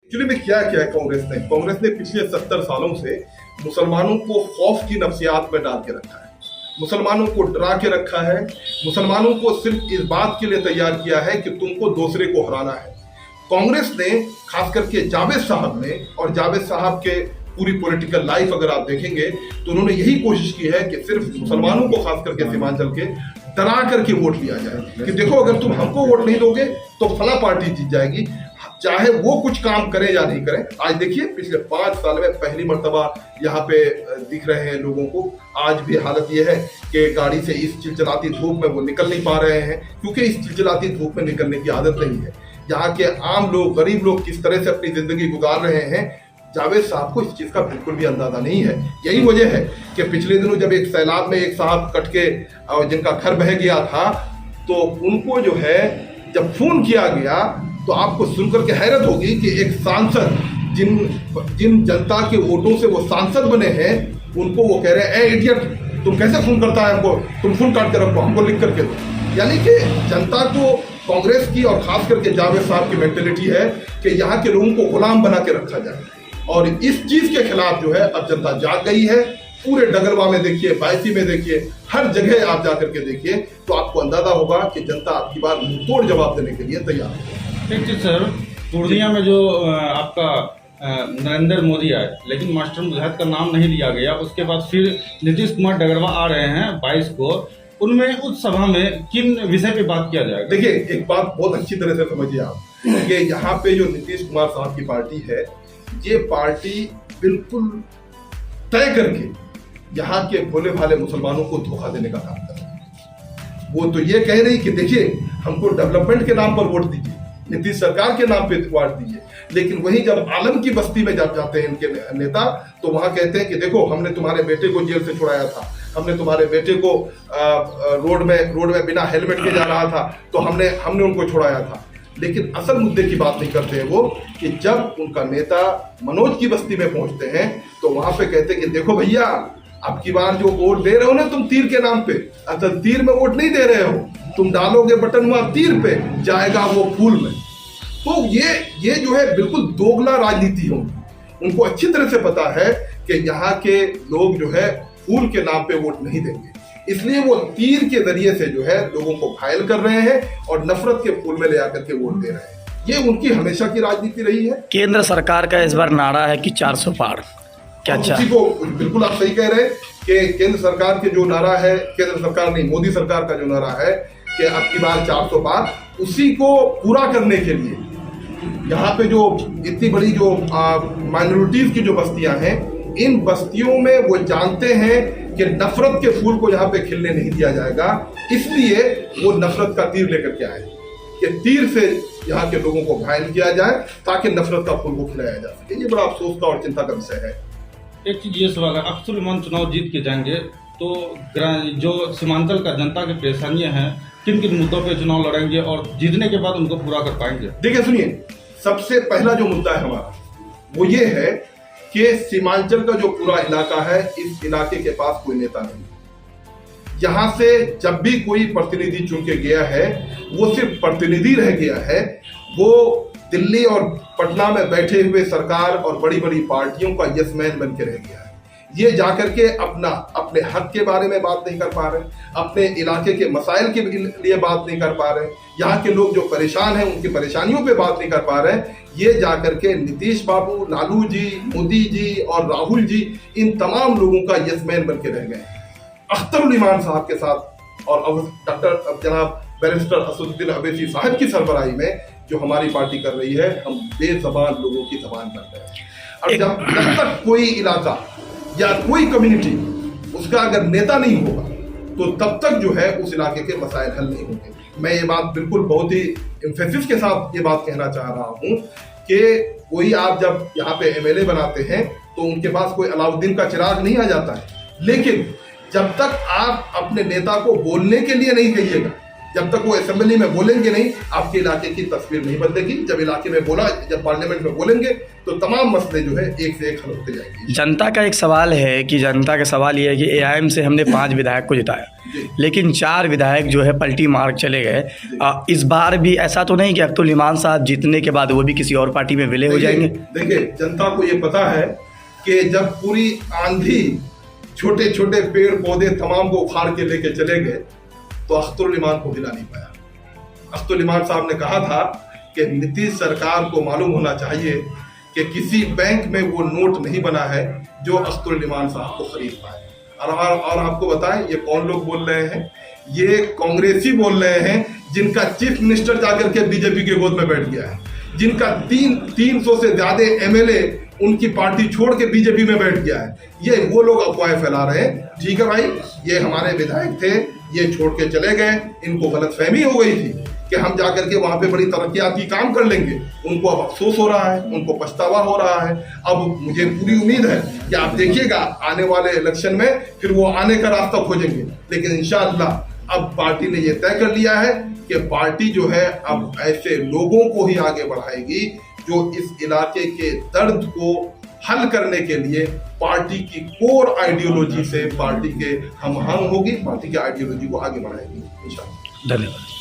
Actually में क्या किया है कांग्रेस ने पिछले 70 सालों से मुसलमानों को खौफ की नफ्सियात में डाल के रखा है, मुसलमानों को डरा के रखा है, मुसलमानों को सिर्फ इस बात के लिए तैयार किया है कि तुमको दूसरे को हराना है। कांग्रेस ने खास करके जावेद साहब ने, और जावेद साहब के पूरी पॉलिटिकल लाइफ अगर आप देखेंगे तो उन्होंने यही कोशिश की है कि सिर्फ मुसलमानों को खास करके सीमांचल के डरा करके वोट लिया जाए कि देखो अगर तुम हमको वोट नहीं दोगे तो फला पार्टी जीत जाएगी, चाहे वो कुछ काम करे या नहीं करे। आज देखिए पिछले 5 साल में पहली मर्तबा यहाँ पे दिख रहे हैं लोगों को। आज भी हालत ये है कि गाड़ी से इस चिलचिलाती धूप में वो निकल नहीं पा रहे हैं, क्योंकि इस चिलचिलाती धूप में निकलने की आदत नहीं है। यहाँ के आम लोग, गरीब लोग किस तरह से अपनी जिंदगी गुजार रहे हैं, जावेद साहब को इस चीज का बिल्कुल भी अंदाजा नहीं है। यही वजह है कि पिछले दिनों जब एक सैलाब में एक साहब कट के जिनका घर बह गया था, तो उनको जो है जब फोन किया गया तो आपको सुनकर के हैरत होगी कि एक सांसद जिन जनता के वोटों से वो सांसद बने हैं, उनको वो कह रहे हैं ए इडियट, तुम कैसे फोन करता है हमको, तुम फोन काट के रखो, हमको लिख करके दो। यानी कि जनता को कांग्रेस की और खास करके जावेद साहब की मेंटेलिटी है कि यहाँ के लोगों को गुलाम बना के रखा जाए, और इस चीज के खिलाफ जो है अब जनता जाग गई है। पूरे डगरवा में देखिए, बायसी में देखिए, हर जगह आप जाकर के देखिए तो आपको अंदाजा होगा कि जनता आपकी बार मुंहतोड़ जवाब देने के लिए तैयार है। ठीक सर, पूर्णिया में जो आपका नरेंद्र मोदी आए, लेकिन मास्टर मुजाहिद का नाम नहीं लिया गया। उसके बाद फिर नीतीश कुमार डगरवा आ रहे हैं 22 को, उनमें उस सभा में किन विषय पे बात किया जाएगा? देखिए एक बात बहुत अच्छी तरह से समझिए आप कि यहाँ पे जो नीतीश कुमार साहब की पार्टी है, ये पार्टी बिल्कुल तय करके यहाँ के भोले भाले मुसलमानों को धोखा देने का काम कर रही है। वो तो ये कह रही कि देखिए हमको डेवलपमेंट के नाम पर वोट दीजिए, नीतीश सरकार के नाम पे वोट दीजिए, लेकिन वहीं जब आलम की बस्ती में जब जाते हैं इनके नेता तो वहां कहते हैं कि देखो हमने तुम्हारे बेटे को जेल से छुड़ाया था, हमने तुम्हारे बेटे को रोड में बिना हेलमेट के जा रहा था तो हमने उनको छुड़ाया था। लेकिन असल मुद्दे की बात नहीं करते हैं वो कि जब उनका नेता मनोज की बस्ती में पहुंचते हैं तो वहां पे कहते हैं कि देखो भैया अब की बार जो वोट दे रहे हो ना तुम तीर के नाम पे, असल तीर में वोट नहीं दे रहे हो, तुम डालोगे बटन वहां तीर पे, जाएगा वो फूल में। तो ये जो है बिल्कुल दोगला राजनीति होगी। उनको अच्छी तरह से पता है कि यहाँ के लोग जो है फूल के नाम पे वोट नहीं देंगे, इसलिए वो तीर के जरिए से जो है लोगों को घायल कर रहे हैं और नफरत के फूल में ले आकर के वोट दे रहे हैं। ये उनकी हमेशा की राजनीति रही है। केंद्र सरकार का इस बार नारा है कि 400 पार, क्या उसी को बिल्कुल आप सही कह रहे हैं कि केंद्र सरकार के जो नारा है, केंद्र सरकार नहीं मोदी सरकार का जो नारा है कि अब की बार 400 पार, उसी को पूरा करने के लिए यहाँ पे जो इतनी बड़ी जो माइनॉरिटीज की जो बस्तियां हैं, इन बस्तियों में वो जानते हैं कि नफरत के फूल को यहाँ पे खिलने नहीं दिया जाएगा, इसलिए वो नफरत का तीर लेकर के आए कि तीर से यहाँ के लोगों को घायल किया जाए ताकि नफरत का फूल को खिलाया जा सके। ये बड़ा अफसोस का और चिंता का विषय है। एक चीज ये सवाल है, अक्सर इमाम चुनाव जीत के जाएंगे तो जो सीमांचल का जनता की परेशानियां हैं, किन किन मुद्दों पे चुनाव लड़ेंगे और जीतने के बाद उनको पूरा कर पाएंगे? देखिए सुनिए, सबसे पहला जो मुद्दा है हमारा वो ये है कि सीमांचल का जो पूरा इलाका है, इस इलाके के पास कोई नेता नहीं। यहाँ से जब भी कोई प्रतिनिधि चुन के गया है वो सिर्फ प्रतिनिधि रह गया है, वो दिल्ली और पटना में बैठे हुए सरकार और बड़ी बड़ी पार्टियों का यसमैन बन के रह गया है। ये जाकर के अपने हक के बारे में बात नहीं कर पा रहे, अपने इलाके के मसाइल के लिए बात नहीं कर पा रहे, यहाँ के लोग जो परेशान हैं उनकी परेशानियों पे बात नहीं कर पा रहे। ये जाकर के नीतीश बाबू, लालू जी, मोदी जी और राहुल जी, इन तमाम लोगों का यसमैन बन के रह गए। अख्तरुल ईमान साहब के साथ और डॉक्टर जनाब बैरिस्टर असदुद्दीन अवैसी साहब की सरबराही में जो हमारी पार्टी कर रही है, हम बेज़बान लोगों की ज़बान कर रहे हैं। अब जब तक कोई इलाका या कोई कम्युनिटी उसका अगर नेता नहीं होगा तो तब तक जो है उस इलाके के मसाइल हल नहीं होंगे। मैं ये बात बिल्कुल बहुत ही एम्फेसिस के साथ ये बात कहना चाह रहा हूँ कि कोई आप जब यहाँ पे एमएलए बनाते हैं तो उनके पास कोई अलाउद्दीन का चिराग नहीं आ जाता है, लेकिन जब तक आप अपने नेता को बोलने के लिए नहीं कहिएगा जब तक वो असेंबली में बोलेंगे नहीं, आपके इलाके की तस्वीर नहीं बदलेगी। जब इलाके में बोला, जब पार्लियामेंट में बोलेंगे तो तमाम मसले जो है एक से एक हल होते जाएंगे। जनता का एक सवाल है कि जनता का सवाल ये है कि एआईएम से हमने 5 विधायक को जिताया, लेकिन 4 विधायक जो है पलटी मार चले गए। इस बार भी ऐसा तो नहीं कि अख्तरुल इमान साहब जीतने के बाद वो भी किसी और पार्टी में विलय हो जाएंगे? देखिए, जनता को ये पता है कि जब पूरी आंधी छोटे छोटे पेड़ पौधे तमाम को उखाड़ के लेके चले गए तो अख्तरुल इमान को हिला नहीं पाया। अख्तरुल इमान साहब ने कहा था कि नीतीश सरकार को मालूम होना चाहिए कि किसी बैंक में वो नोट नहीं बना है जो अख्तरुल इमान साहब को खरीद पाए। और आपको बताएं, ये कौन लोग बोल रहे हैं? ये कांग्रेसी बोल रहे हैं जिनका चीफ मिनिस्टर जाकर के बीजेपी के गोद में बैठ गया है, जिनका 300 से ज्यादा एमएलए उनकी पार्टी छोड़ के बीजेपी में बैठ गया है। ये वो लोग अफवाहें फैला रहे हैं। ठीक है भाई, ये हमारे विधायक थे, ये छोड़ के चले गए, इनको गलतफहमी हो गई थी कि हम जाकर के वहां पे बड़ी तरक्याती काम कर लेंगे। उनको अब अफसोस हो रहा है, उनको पछतावा हो रहा है। अब मुझे पूरी उम्मीद है कि आप देखिएगा आने वाले इलेक्शन में फिर वो आने का रास्ता खोजेंगे। लेकिन इंशाअल्लाह अब पार्टी ने ये तय कर लिया है कि पार्टी जो है अब ऐसे लोगों को ही आगे बढ़ाएगी जो इस इलाके के दर्द को हल करने के लिए पार्टी की कोर आइडियोलॉजी से पार्टी के हम होगी, पार्टी की आइडियोलॉजी को आगे बढ़ाएगी इंशाअल्लाह। धन्यवाद।